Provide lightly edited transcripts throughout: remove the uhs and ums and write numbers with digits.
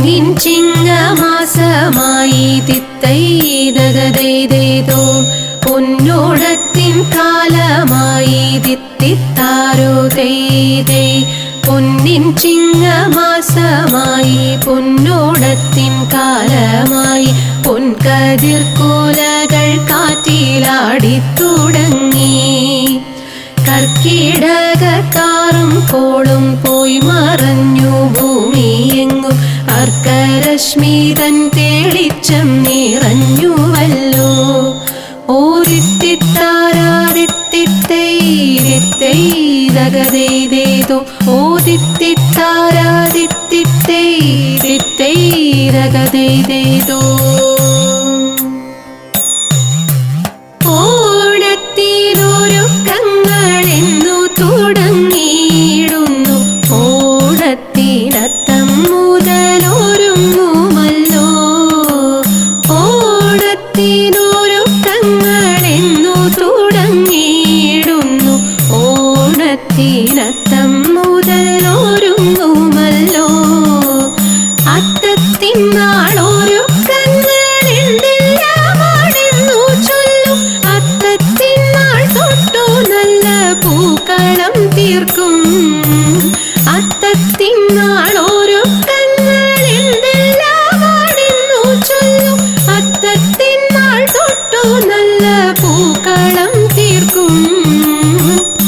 പൊന്നിൻ ചിങ്ങമാസമായി തിത്തൈതകതേതേതോ പൊന്നോടത്തിൻ കാലമായി തിത്തിത്താരോ തൈതൈ പൊന്നിൻ ചിങ്ങമാസമായി പൊന്നോടത്തിൻ കാലമായി പൊൻകതിർക്കൂലകൾ കാറ്റിലാടിത്തുടങ്ങി കർക്കിടകക്കാറും കോളും പോയി മറഞ്ഞു ഭൂമിയെങ്ങും അർക്കരശ്മി തൻ തെളിച്ചം നിറഞ്ഞുവല്ലോ ഓദിത്തിത്താരാദിത്തിത്തൈതകതേതോ ഓദിത്തിത്താരാദിത്തിത്തൈതകതേതോ ഓണത്തിനൊരുക്കങ്ങളെന്നു തുടങ്ങിയിടുന്നു ഓണത്തിനത്തം മുതലൊരുങ്ങുമല്ലോ ഓണത്തിനൊരുക്കങ്ങളെന്നു തുടങ്ങിയിടുന്നു ഓണത്തിനത്തം മുതലൊരുങ്ങുമല്ലോ അത്തത്തിനാളൊരുക്കങ്ങളെന്തെല്ലാമാണെന്നു ചൊല്ലും അത്തത്തിനാൾ തൊട്ടു നല്ല പൂക്കളം തീർക്കും അത്തത്തിനാളൊരുക്കങ്ങളെന്തെല്ലാമാണെന്നു ചൊല്ലും അത്തത്തിനാൾ തൊട്ടു നല്ല പൂക്കളം തീർക്കും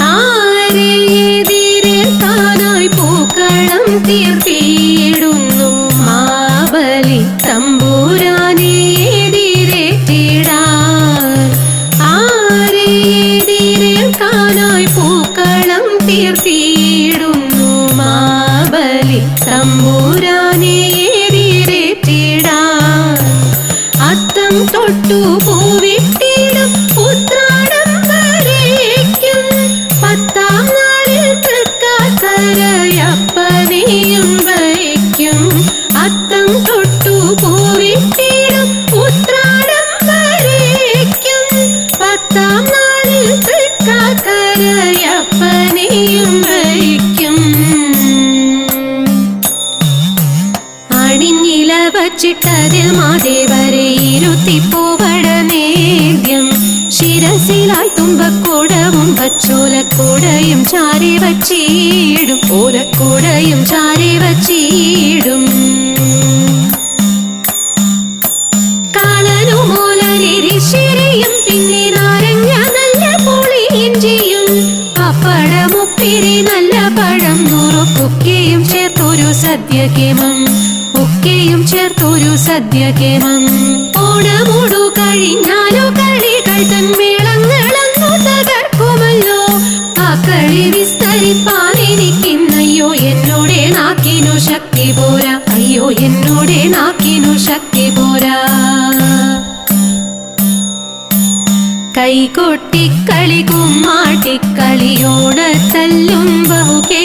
ആരെ എതിരേൽക്കാനായി പൂക്കളം തീർത്തിടുന്നു മാബലി തമ്പുരാനെ എതിരേറ്റിടാൻ ആരെ എതിരേൽക്കാനായി പൂക്കളം തീർത്തിടുന്നു മാബലി തമ്പുരാനെ എതിരേറ്റിടാൻ അത്തം തൊട്ടു പൂവിട്ടിടും ഉത്രാടം വരേക്കും പത്താം നാളിൽ തൃക്കാക്കരയപ്പനെയും വയ്ക്കും അത്തം തൊട്ടു പൂവിട്ടിടും ഉത്രാടം വരേക്കും പത്താം നാളിൽ തൃക്കാക്കരയപ്പനെയും വയ്ക്കും അണിഞ്ഞില വച്ചിട്ടതിൽ മാതേവരെ ഇരുത്തിപ്പൂവട നേദ്യം ശിരസിലായി തുമ്പക്കൂടവും വച്ചോലക്കൂടയും ചാരി വച്ചിടും ഓലക്കൂടയും ചാരി വച്ചിടും കാളനുമൂലരിശിരയും പിന്നെ നാരങ്ങ നല്ല പുളിയിഞ്ചിയും പപ്പടമുപ്പിരി നല്ല പഴം നുറുക്കൊക്കെയും ചേർത്തൊരു സദ്യകേമം ഒക്കെയും ചേർത്തൊരു സദ്യകേമം ഓണമൂടു കഴിഞ്ഞാലോ കളികൾ തൻ മേളങ്ങളങ്ങു തകർക്കുമല്ലോ ആ കളി വിസ്തരിപ്പാൻ എനിക്കിന്നയ്യോ എന്നോടെ നാക്കിനു ശക്തി പോരാ അയ്യോ എന്നോടെ നാക്കിനു ശക്തി പോരാ കൈകൊട്ടിക്കളി കുമ്മാട്ടിക്കളി ഓണത്തല്ലും ബഹുകേ